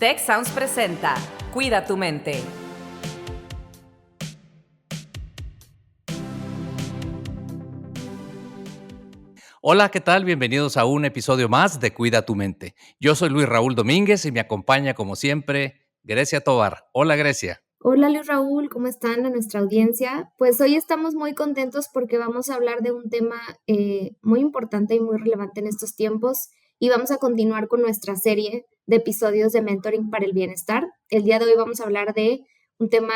Tech Sounds presenta Cuida tu mente. Hola, ¿qué tal? Bienvenidos a un episodio más de Cuida tu mente. Yo soy Luis Raúl Domínguez y me acompaña, como siempre, Grecia Tovar. Hola, Grecia. Hola Luis Raúl, ¿cómo están a nuestra audiencia? Pues hoy estamos muy contentos porque vamos a hablar de un tema muy importante y muy relevante en estos tiempos y vamos a continuar con nuestra serie de episodios de Mentoring para el Bienestar. El día de hoy vamos a hablar de un tema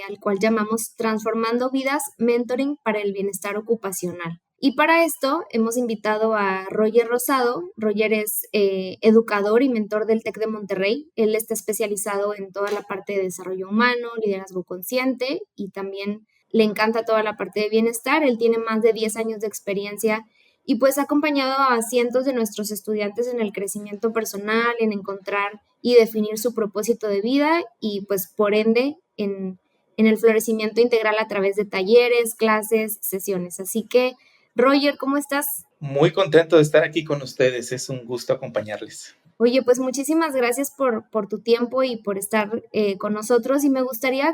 al cual llamamos Transformando Vidas, Mentoring para el Bienestar Ocupacional. Y para esto hemos invitado a Roger Rosado. Roger es educador y mentor del TEC de Monterrey. Él está especializado en toda la parte de desarrollo humano, liderazgo consciente y también le encanta toda la parte de bienestar. Él tiene más de 10 años de experiencia y pues ha acompañado a cientos de nuestros estudiantes en el crecimiento personal, en encontrar y definir su propósito de vida y pues por ende en el florecimiento integral a través de talleres, clases, sesiones. Así que Roger, ¿cómo estás? Muy contento de estar aquí con ustedes, es un gusto acompañarles. Oye, pues muchísimas gracias por tu tiempo y por estar con nosotros y me gustaría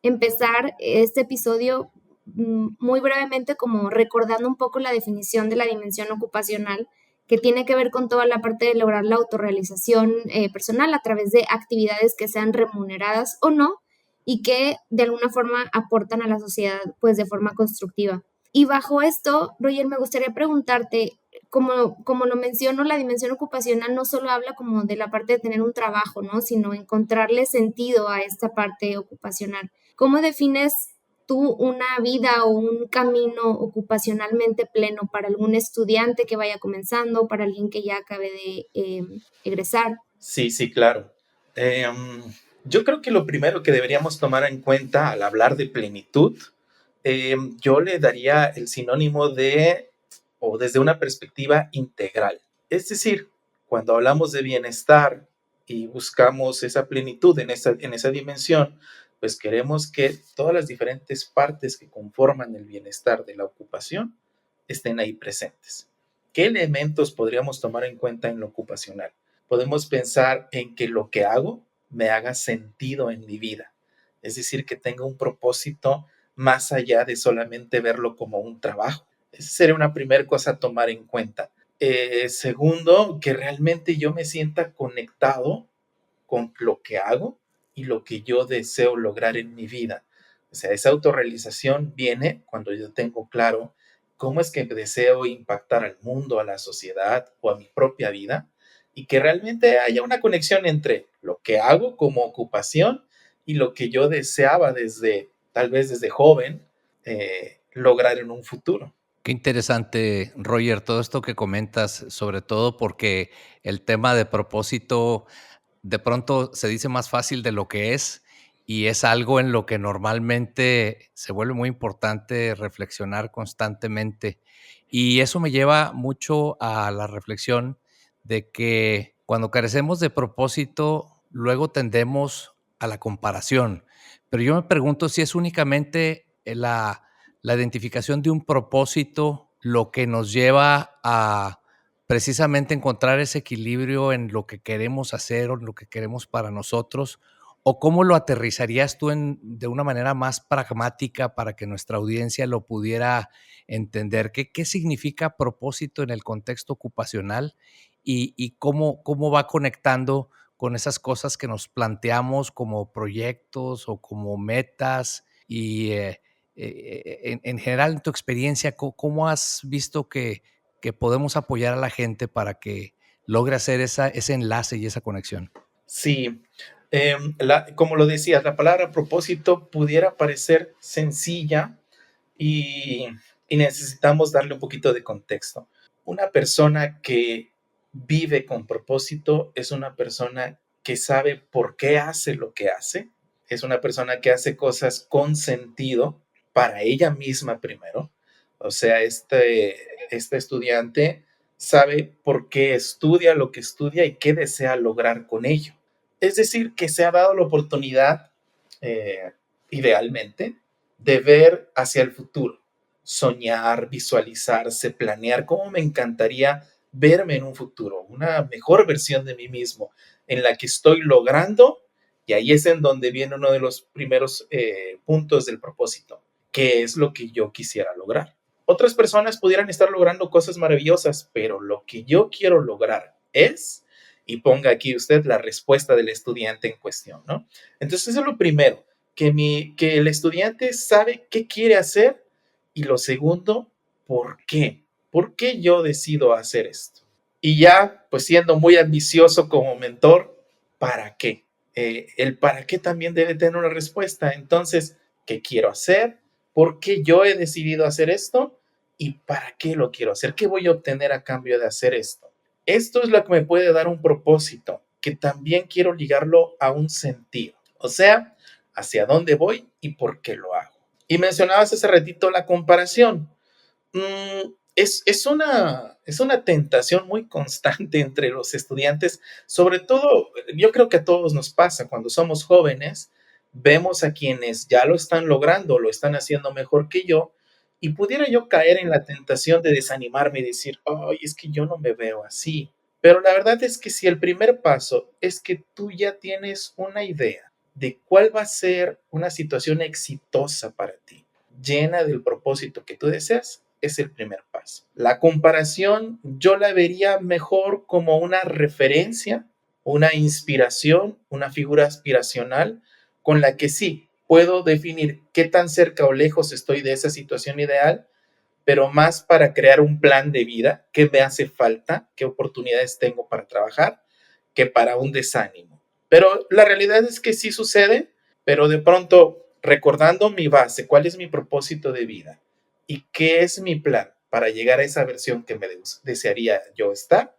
empezar este episodio muy brevemente como recordando un poco la definición de la dimensión ocupacional que tiene que ver con toda la parte de lograr la autorrealización personal a través de actividades que sean remuneradas o no y que de alguna forma aportan a la sociedad pues de forma constructiva. Y bajo esto, Roger, me gustaría preguntarte, como lo menciono, la dimensión ocupacional no solo habla como de la parte de tener un trabajo, ¿no? Sino encontrarle sentido a esta parte ocupacional. ¿Cómo defines tú una vida o un camino ocupacionalmente pleno para algún estudiante que vaya comenzando, para alguien que ya acabe de egresar? Sí, claro. Yo creo que lo primero que deberíamos tomar en cuenta al hablar de plenitud, yo le daría el sinónimo de, o desde una perspectiva integral. Es decir, cuando hablamos de bienestar y buscamos esa plenitud en esa dimensión, pues queremos que todas las diferentes partes que conforman el bienestar de la ocupación estén ahí presentes. ¿Qué elementos podríamos tomar en cuenta en lo ocupacional? Podemos pensar en que lo que hago me haga sentido en mi vida, es decir, que tenga un propósito más allá de solamente verlo como un trabajo. Esa sería una primera cosa a tomar en cuenta. Segundo, que realmente yo me sienta conectado con lo que hago y lo que yo deseo lograr en mi vida. O sea, esa autorrealización viene cuando yo tengo claro cómo es que deseo impactar al mundo, a la sociedad o a mi propia vida y que realmente haya una conexión entre lo que hago como ocupación y lo que yo deseaba tal vez desde joven, lograr en un futuro. Qué interesante, Roger, todo esto que comentas, sobre todo porque el tema de propósito de pronto se dice más fácil de lo que es y es algo en lo que normalmente se vuelve muy importante reflexionar constantemente. Y eso me lleva mucho a la reflexión de que cuando carecemos de propósito, luego tendemos a la comparación. Pero yo me pregunto si es únicamente la identificación de un propósito lo que nos lleva a precisamente encontrar ese equilibrio en lo que queremos hacer o en lo que queremos para nosotros, o cómo lo aterrizarías tú de una manera más pragmática para que nuestra audiencia lo pudiera entender. ¿Qué significa propósito en el contexto ocupacional y cómo va conectando con esas cosas que nos planteamos como proyectos o como metas? Y en general, en tu experiencia, ¿cómo has visto que podemos apoyar a la gente para que logre hacer ese enlace y esa conexión? Sí, como lo decías, la palabra propósito pudiera parecer sencilla y, y necesitamos darle un poquito de contexto. Una persona que vive con propósito es una persona que sabe por qué hace lo que hace, es una persona que hace cosas con sentido para ella misma primero. O sea, este estudiante sabe por qué estudia lo que estudia y qué desea lograr con ello. Es decir, que se ha dado la oportunidad, eh, idealmente, de ver hacia el futuro, soñar, visualizarse, planear cómo me encantaría verme en un futuro, una mejor versión de mí mismo, en la que estoy logrando, y ahí es en donde viene uno de los primeros puntos del propósito, que es lo que yo quisiera lograr. Otras personas pudieran estar logrando cosas maravillosas, pero lo que yo quiero lograr es, y ponga aquí usted la respuesta del estudiante en cuestión, ¿no? Entonces, eso es lo primero, que el estudiante sabe qué quiere hacer, y lo segundo, ¿por qué? ¿Por qué yo decido hacer esto? Y ya, pues siendo muy ambicioso como mentor, ¿para qué? El para qué también debe tener una respuesta. Entonces, ¿qué quiero hacer? ¿Por qué yo he decidido hacer esto? ¿Y para qué lo quiero hacer? ¿Qué voy a obtener a cambio de hacer esto? Esto es lo que me puede dar un propósito, que también quiero ligarlo a un sentido. O sea, hacia dónde voy y por qué lo hago. Y mencionabas hace ratito la comparación. Es una tentación muy constante entre los estudiantes, sobre todo, yo creo que a todos nos pasa cuando somos jóvenes, vemos a quienes ya lo están logrando, lo están haciendo mejor que yo, y pudiera yo caer en la tentación de desanimarme y decir, ay, es que yo no me veo así. Pero la verdad es que si el primer paso es que tú ya tienes una idea de cuál va a ser una situación exitosa para ti, llena del propósito que tú deseas, es el primer paso. La comparación yo la vería mejor como una referencia, una inspiración, una figura aspiracional con la que sí puedo definir qué tan cerca o lejos estoy de esa situación ideal, pero más para crear un plan de vida, qué me hace falta, qué oportunidades tengo para trabajar, que para un desánimo. Pero la realidad es que sí sucede, pero de pronto recordando mi base, cuál es mi propósito de vida y qué es mi plan para llegar a esa versión que me desearía yo estar,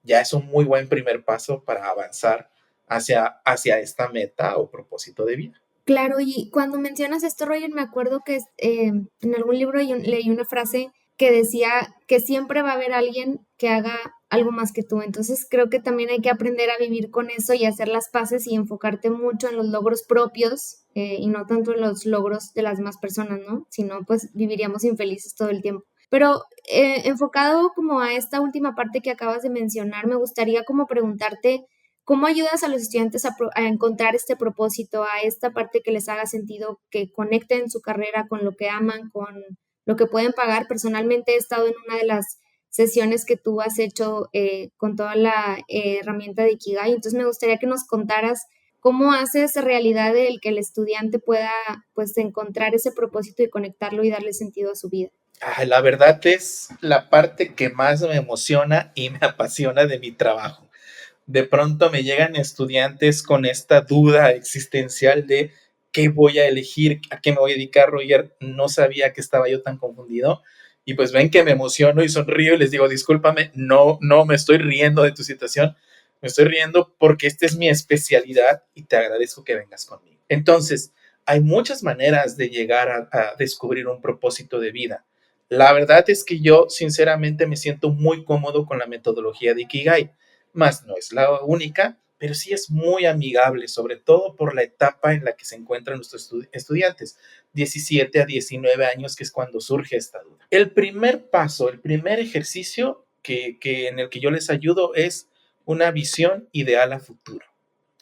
ya es un muy buen primer paso para avanzar hacia esta meta o propósito de vida. Claro, y cuando mencionas esto, Roger, me acuerdo que en algún libro leí una frase que decía que siempre va a haber alguien que haga algo más que tú. Entonces creo que también hay que aprender a vivir con eso y hacer las paces y enfocarte mucho en los logros propios y no tanto en los logros de las demás personas, ¿no? Si no, pues viviríamos infelices todo el tiempo. Pero enfocado como a esta última parte que acabas de mencionar, me gustaría como preguntarte, ¿cómo ayudas a los estudiantes a encontrar este propósito, a esta parte que les haga sentido, que conecten su carrera con lo que aman, con lo que pueden pagar? Personalmente he estado en una de las sesiones que tú has hecho con toda la herramienta de Ikigai, entonces me gustaría que nos contaras cómo haces realidad el que el estudiante pueda pues encontrar ese propósito y conectarlo y darle sentido a su vida. La verdad es la parte que más me emociona y me apasiona de mi trabajo. De pronto me llegan estudiantes con esta duda existencial de qué voy a elegir, a qué me voy a dedicar, Roger. No sabía que estaba yo tan confundido. Y pues ven que me emociono y sonrío y les digo, discúlpame, no me estoy riendo de tu situación. Me estoy riendo porque esta es mi especialidad y te agradezco que vengas conmigo. Entonces, hay muchas maneras de llegar a descubrir un propósito de vida. La verdad es que yo sinceramente me siento muy cómodo con la metodología de Ikigai, más no es la única, pero sí es muy amigable, sobre todo por la etapa en la que se encuentran nuestros estudiantes, 17 a 19 años, que es cuando surge esta duda. El primer paso, el primer ejercicio en el que yo les ayudo es una visión ideal a futuro.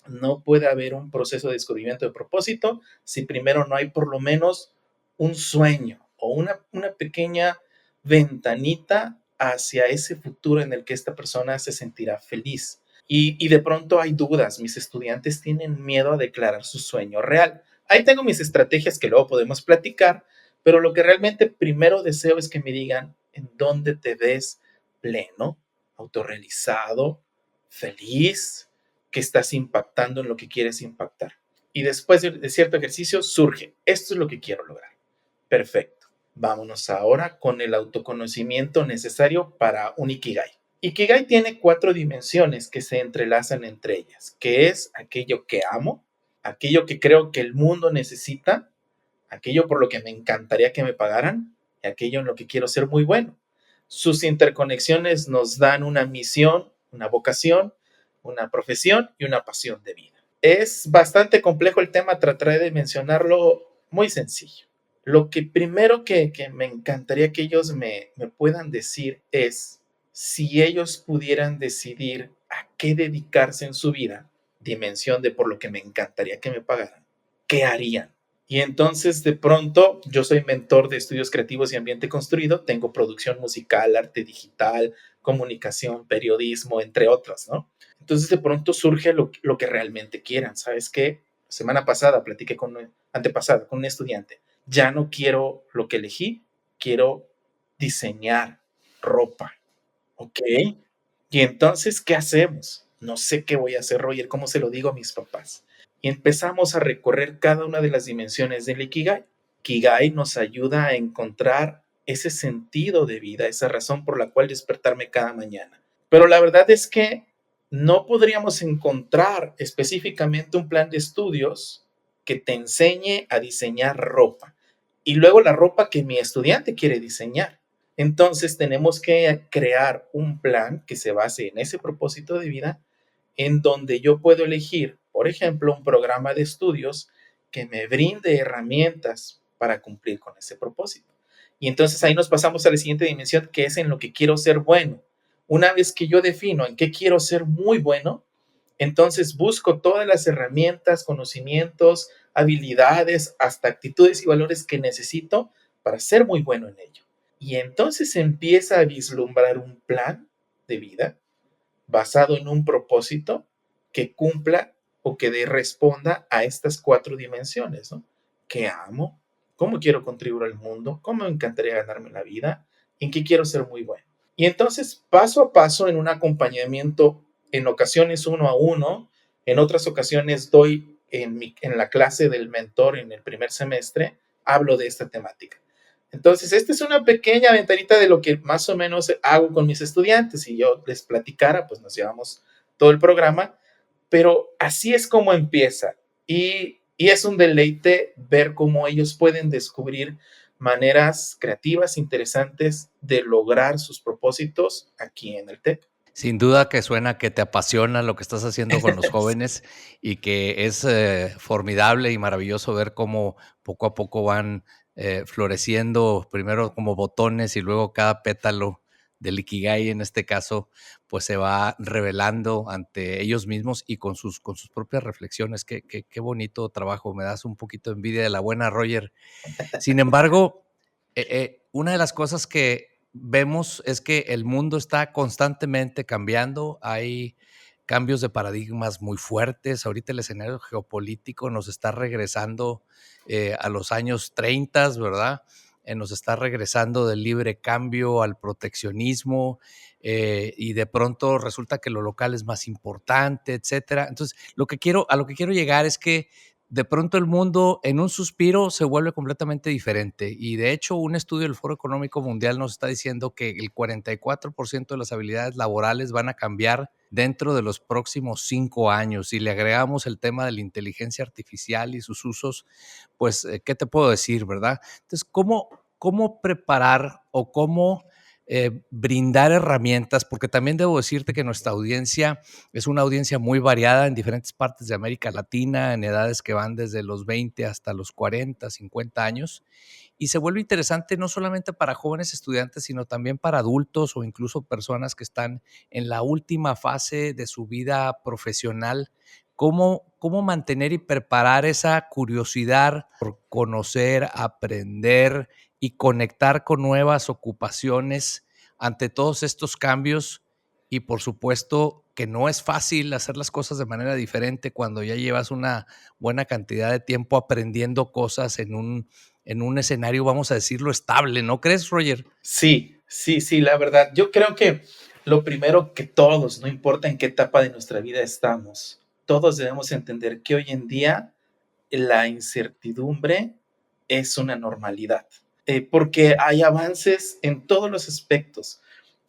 No puede haber un proceso de descubrimiento de propósito si primero no hay por lo menos un sueño o una pequeña ventanita hacia ese futuro en el que esta persona se sentirá feliz. Y de pronto hay dudas, mis estudiantes tienen miedo a declarar su sueño real. Ahí tengo mis estrategias que luego podemos platicar, pero lo que realmente primero deseo es que me digan en dónde te ves pleno, autorrealizado, feliz, que estás impactando en lo que quieres impactar. Y después de cierto ejercicio surge, esto es lo que quiero lograr. Perfecto. Vámonos ahora con el autoconocimiento necesario para un Ikigai. Ikigai tiene 4 dimensiones que se entrelazan entre ellas, que es aquello que amo, aquello que creo que el mundo necesita, aquello por lo que me encantaría que me pagaran y aquello en lo que quiero ser muy bueno. Sus interconexiones nos dan una misión, una vocación, una profesión y una pasión de vida. Es bastante complejo el tema, trataré de mencionarlo muy sencillo. Lo que primero que me encantaría que ellos me puedan decir es si ellos pudieran decidir a qué dedicarse en su vida, dimensión de por lo que me encantaría que me pagaran, ¿qué harían? Y entonces de pronto yo soy mentor de estudios creativos y ambiente construido, tengo producción musical, arte digital, comunicación, periodismo, entre otras, ¿no? Entonces de pronto surge lo que realmente quieran. ¿Sabes qué? La semana pasada platiqué antepasada, con un estudiante. Ya no quiero lo que elegí, quiero diseñar ropa. Ok. Y entonces, ¿qué hacemos? No sé qué voy a hacer, Roger, ¿cómo se lo digo a mis papás? Y empezamos a recorrer cada una de las dimensiones del Ikigai. Ikigai nos ayuda a encontrar ese sentido de vida, esa razón por la cual despertarme cada mañana. Pero la verdad es que no podríamos encontrar específicamente un plan de estudios que te enseñe a diseñar ropa y luego la ropa que mi estudiante quiere diseñar. Entonces tenemos que crear un plan que se base en ese propósito de vida, en donde yo puedo elegir, por ejemplo, un programa de estudios que me brinde herramientas para cumplir con ese propósito. Y entonces ahí nos pasamos a la siguiente dimensión, que es en lo que quiero ser bueno. Una vez que yo defino en qué quiero ser muy bueno, entonces busco todas las herramientas, conocimientos, habilidades, hasta actitudes y valores que necesito para ser muy bueno en ello. Y entonces empieza a vislumbrar un plan de vida basado en un propósito que cumpla o que responda a estas 4 dimensiones, ¿no? ¿Qué amo? ¿Cómo quiero contribuir al mundo? ¿Cómo me encantaría ganarme la vida? ¿En qué quiero ser muy bueno? Y entonces, paso a paso, en un acompañamiento, en ocasiones 1 a 1, en otras ocasiones doy en la clase del mentor en el primer semestre, hablo de esta temática. Entonces, esta es una pequeña ventanita de lo que más o menos hago con mis estudiantes. Si yo les platicara, pues nos llevamos todo el programa, pero así es como empieza. Y es un deleite ver cómo ellos pueden descubrir maneras creativas, interesantes de lograr sus propósitos aquí en el TEC. Sin duda que suena que te apasiona lo que estás haciendo con los jóvenes y que es formidable y maravilloso ver cómo poco a poco van floreciendo, primero como botones y luego cada pétalo del Ikigai en este caso, pues se va revelando ante ellos mismos y con sus propias reflexiones. Qué bonito trabajo, me das un poquito de envidia de la buena, Roger. Sin embargo, una de las cosas que vemos es que el mundo está constantemente cambiando. Hay cambios de paradigmas muy fuertes. Ahorita el escenario geopolítico nos está regresando a los años 30, ¿verdad? Nos está regresando del libre cambio al proteccionismo y de pronto resulta que lo local es más importante, etcétera. Entonces, a lo que quiero llegar es que de pronto el mundo en un suspiro se vuelve completamente diferente. Y de hecho, un estudio del Foro Económico Mundial nos está diciendo que el 44% de las habilidades laborales van a cambiar dentro de los próximos 5 años. Si le agregamos el tema de la inteligencia artificial y sus usos, pues, ¿qué te puedo decir, verdad? Entonces, ¿cómo preparar o cómo brindar herramientas? Porque también debo decirte que nuestra audiencia es una audiencia muy variada en diferentes partes de América Latina, en edades que van desde los 20 hasta los 40, 50 años, y se vuelve interesante no solamente para jóvenes estudiantes, sino también para adultos o incluso personas que están en la última fase de su vida profesional. ¿Cómo mantener y preparar esa curiosidad por conocer, aprender y conectar con nuevas ocupaciones ante todos estos cambios? Y por supuesto que no es fácil hacer las cosas de manera diferente cuando ya llevas una buena cantidad de tiempo aprendiendo cosas en un escenario, vamos a decirlo, estable, ¿no crees, Roger? Sí, sí, sí, la verdad. Yo creo que lo primero que todos, no importa en qué etapa de nuestra vida estamos, todos debemos entender que hoy en día la incertidumbre es una normalidad, porque hay avances en todos los aspectos.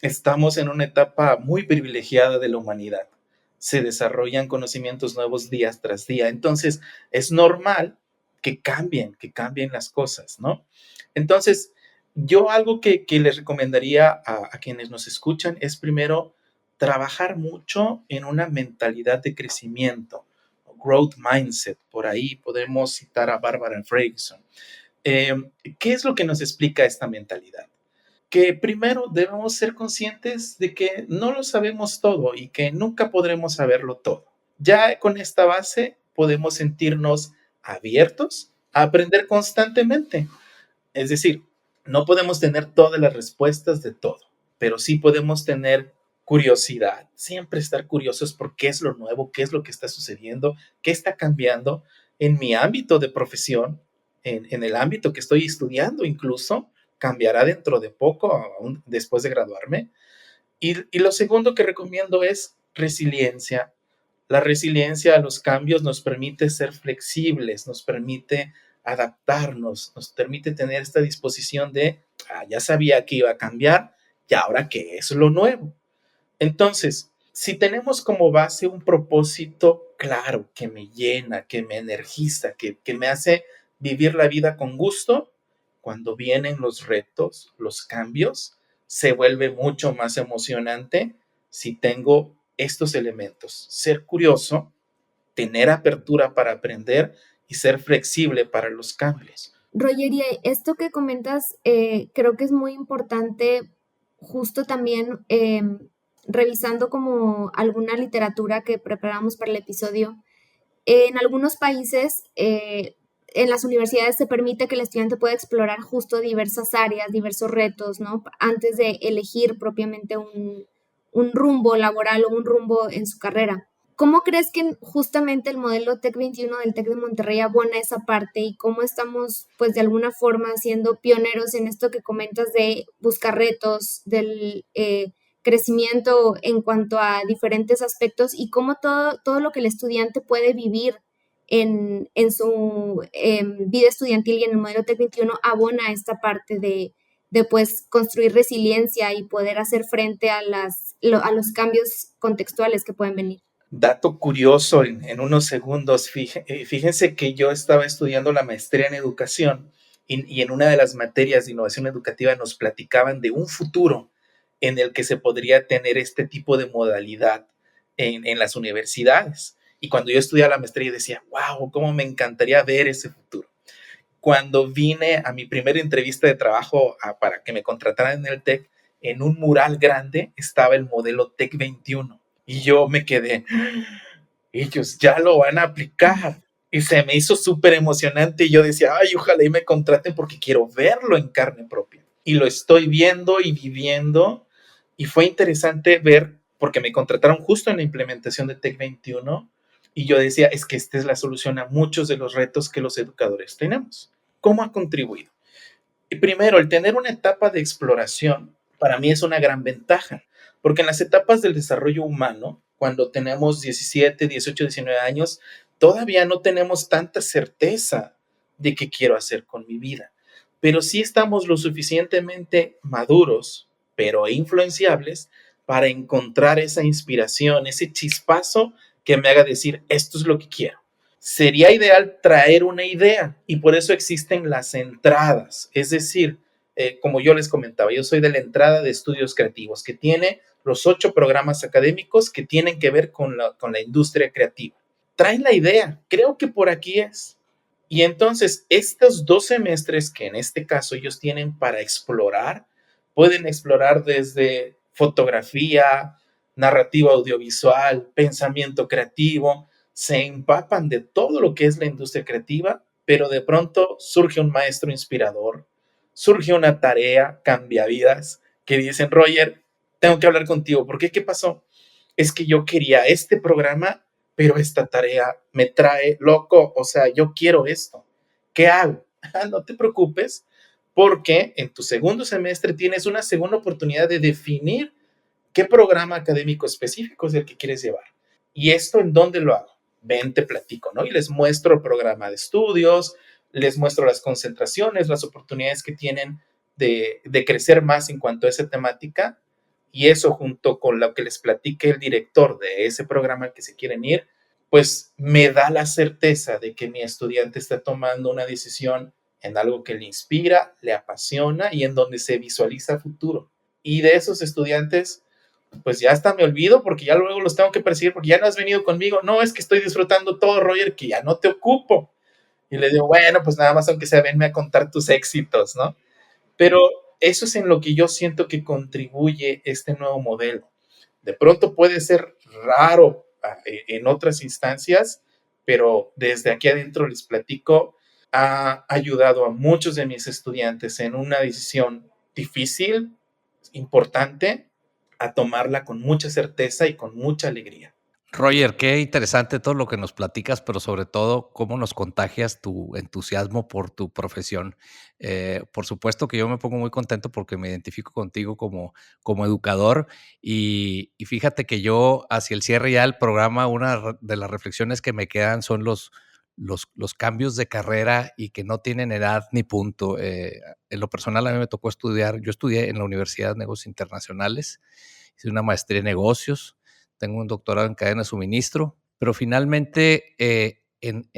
Estamos en una etapa muy privilegiada de la humanidad. Se desarrollan conocimientos nuevos día tras día. Entonces, es normal que cambien las cosas, ¿no? Entonces, yo algo que les recomendaría a quienes nos escuchan es primero trabajar mucho en una mentalidad de crecimiento, growth mindset. Por ahí podemos citar a Barbara Fredrickson. ¿Qué es lo que nos explica esta mentalidad? que primero debemos ser conscientes de que no lo sabemos todo y que nunca podremos saberlo todo. Ya con esta base podemos sentirnos abiertos a aprender constantemente. Es decir, no podemos tener todas las respuestas de todo, pero sí podemos tener curiosidad, siempre estar curiosos por qué es lo nuevo, qué es lo que está sucediendo, qué está cambiando en mi ámbito de profesión, en el ámbito que estoy estudiando incluso, cambiará dentro de poco, aún después de graduarme. Y lo segundo que recomiendo es resiliencia. La resiliencia a los cambios nos permite ser flexibles, nos permite adaptarnos, nos permite tener esta disposición de, ya sabía que iba a cambiar, y ahora qué es lo nuevo. Entonces, si tenemos como base un propósito claro, que me llena, que me energiza, que me hace vivir la vida con gusto, cuando vienen los retos, los cambios, se vuelve mucho más emocionante si tengo estos elementos. Ser curioso, tener apertura para aprender y ser flexible para los cambios. Roger, y esto que comentas creo que es muy importante, justo también revisando como alguna literatura que preparamos para el episodio. En algunos países, en las universidades se permite que el estudiante pueda explorar justo diversas áreas, diversos retos, ¿no? Antes de elegir propiamente un rumbo laboral o un rumbo en su carrera. ¿Cómo crees que justamente el modelo TEC 21 del TEC de Monterrey abona esa parte y cómo estamos, pues, de alguna forma siendo pioneros en esto que comentas de buscar retos, del crecimiento en cuanto a diferentes aspectos y cómo todo lo que el estudiante puede vivir en su vida estudiantil y en el modelo TEC 21 abona esta parte de pues construir resiliencia y poder hacer frente a los cambios contextuales que pueden venir? Dato curioso en unos segundos, fíjense que yo estaba estudiando la maestría en educación y en una de las materias de innovación educativa nos platicaban de un futuro en el que se podría tener este tipo de modalidad en las universidades. Y cuando yo estudiaba la maestría yo decía, wow, cómo me encantaría ver ese futuro. Cuando vine a mi primera entrevista de trabajo para que me contrataran en el TEC, en un mural grande estaba el modelo TEC 21. Y yo me quedé, ellos ya lo van a aplicar. Y se me hizo súper emocionante y yo decía, ay, ojalá y me contraten porque quiero verlo en carne propia. Y lo estoy viendo y viviendo. Y fue interesante ver, porque me contrataron justo en la implementación de TEC 21 y yo decía, es que esta es la solución a muchos de los retos que los educadores tenemos. ¿Cómo ha contribuido? Y primero, el tener una etapa de exploración para mí es una gran ventaja, porque en las etapas del desarrollo humano, cuando tenemos 17, 18, 19 años, todavía no tenemos tanta certeza de qué quiero hacer con mi vida, pero sí estamos lo suficientemente maduros, pero influenciables, para encontrar esa inspiración, ese chispazo que me haga decir, esto es lo que quiero. Sería ideal traer una idea y por eso existen las entradas. Es decir, como yo les comentaba, yo soy de la entrada de estudios creativos que tiene los 8 programas académicos que tienen que ver con la industria creativa. Traen la idea, creo que por aquí es. Y entonces estos 2 semestres que en este caso ellos tienen para explorar, pueden explorar desde fotografía, narrativa audiovisual, pensamiento creativo, se empapan de todo lo que es la industria creativa, pero de pronto surge un maestro inspirador, surge una tarea cambiavidas que dicen, Roger, tengo que hablar contigo, ¿por qué? ¿Qué pasó? Es que yo quería este programa, pero esta tarea me trae loco, o sea, yo quiero esto, ¿qué hago? No te preocupes, porque en tu segundo semestre tienes una segunda oportunidad de definir qué programa académico específico es el que quieres llevar. ¿Y esto en dónde lo hago? Ven, te platico, ¿no? Y les muestro el programa de estudios, les muestro las concentraciones, las oportunidades que tienen de crecer más en cuanto a esa temática. Y eso junto con lo que les platique el director de ese programa al que se quieren ir, pues me da la certeza de que mi estudiante está tomando una decisión en algo que le inspira, le apasiona y en donde se visualiza futuro. Y de esos estudiantes, pues ya hasta me olvido porque ya luego los tengo que perseguir porque ya no has venido conmigo. No, es que estoy disfrutando todo, Roger, que ya no te ocupo. Y le digo, bueno, pues nada más aunque sea, venme a contar tus éxitos, ¿no? Pero eso es en lo que yo siento que contribuye este nuevo modelo. De pronto puede ser raro en otras instancias, pero desde aquí adentro les platico, ha ayudado a muchos de mis estudiantes en una decisión difícil, importante, a tomarla con mucha certeza y con mucha alegría. Roger, qué interesante todo lo que nos platicas, pero sobre todo cómo nos contagias tu entusiasmo por tu profesión. Por supuesto que yo me pongo muy contento porque me identifico contigo como educador y fíjate que yo hacia el cierre ya del programa, una de las reflexiones que me quedan son los cambios de carrera y que no tienen edad ni punto. En lo personal a mí me tocó estudiar, yo estudié en la Universidad de Negocios Internacionales, hice una maestría en negocios, tengo un doctorado en cadena de suministro, pero finalmente en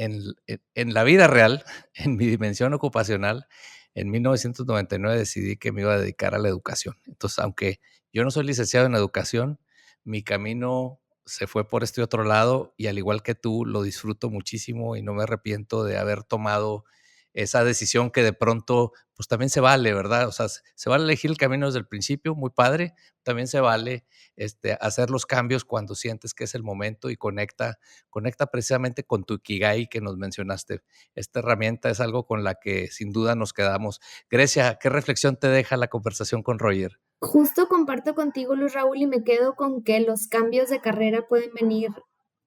la vida real, en mi dimensión ocupacional, en 1999 decidí que me iba a dedicar a la educación. Entonces, aunque yo no soy licenciado en educación, mi camino se fue por este otro lado y al igual que tú, lo disfruto muchísimo y no me arrepiento de haber tomado esa decisión que de pronto, pues también se vale, ¿verdad? O sea, se vale elegir el camino desde el principio, muy padre, también se vale hacer los cambios cuando sientes que es el momento y conecta precisamente con tu Ikigai que nos mencionaste. Esta herramienta es algo con la que sin duda nos quedamos. Grecia, ¿qué reflexión te deja la conversación con Roger? Justo comparto contigo, Luis Raúl, y me quedo con que los cambios de carrera pueden venir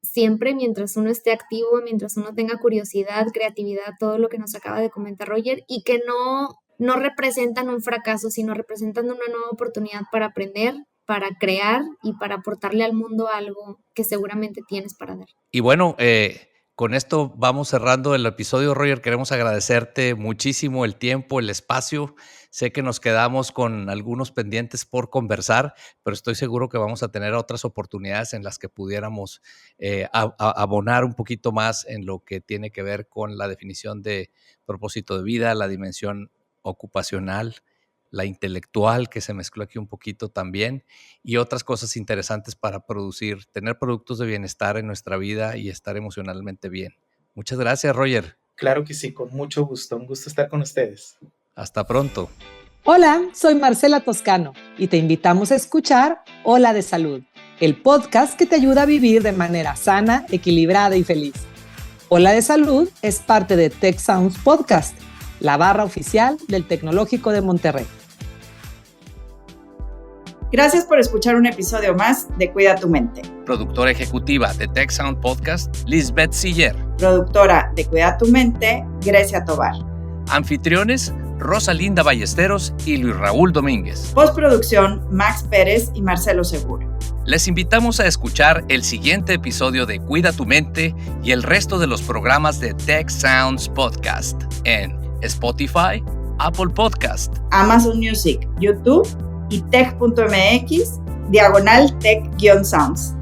siempre mientras uno esté activo, mientras uno tenga curiosidad, creatividad, todo lo que nos acaba de comentar Roger, y que no representan un fracaso, sino representan una nueva oportunidad para aprender, para crear y para aportarle al mundo algo que seguramente tienes para dar. Y bueno, con esto vamos cerrando el episodio, Roger. Queremos agradecerte muchísimo el tiempo, el espacio. Sé que nos quedamos con algunos pendientes por conversar, pero estoy seguro que vamos a tener otras oportunidades en las que pudiéramos abonar un poquito más en lo que tiene que ver con la definición de propósito de vida, la dimensión ocupacional, la intelectual, que se mezcló aquí un poquito también, y otras cosas interesantes para tener productos de bienestar en nuestra vida y estar emocionalmente bien. Muchas gracias, Roger. Claro que sí, con mucho gusto. Un gusto estar con ustedes. Hasta pronto. Hola, soy Marcela Toscano y te invitamos a escuchar Hola de Salud, el podcast que te ayuda a vivir de manera sana, equilibrada y feliz. Hola de Salud es parte de Tech Sounds Podcast, la barra oficial del Tecnológico de Monterrey. Gracias por escuchar un episodio más de Cuida tu Mente. Productora ejecutiva de Tech Sound Podcast, Lisbeth Siller. Productora de Cuida tu Mente, Grecia Tobar. Anfitriones, Rosalinda Ballesteros y Luis Raúl Domínguez. Postproducción, Max Pérez y Marcelo Seguro. Les invitamos a escuchar el siguiente episodio de Cuida tu Mente y el resto de los programas de Tech Sounds Podcast en Spotify, Apple Podcast, Amazon Music, YouTube y tech.mx/tech-sounds.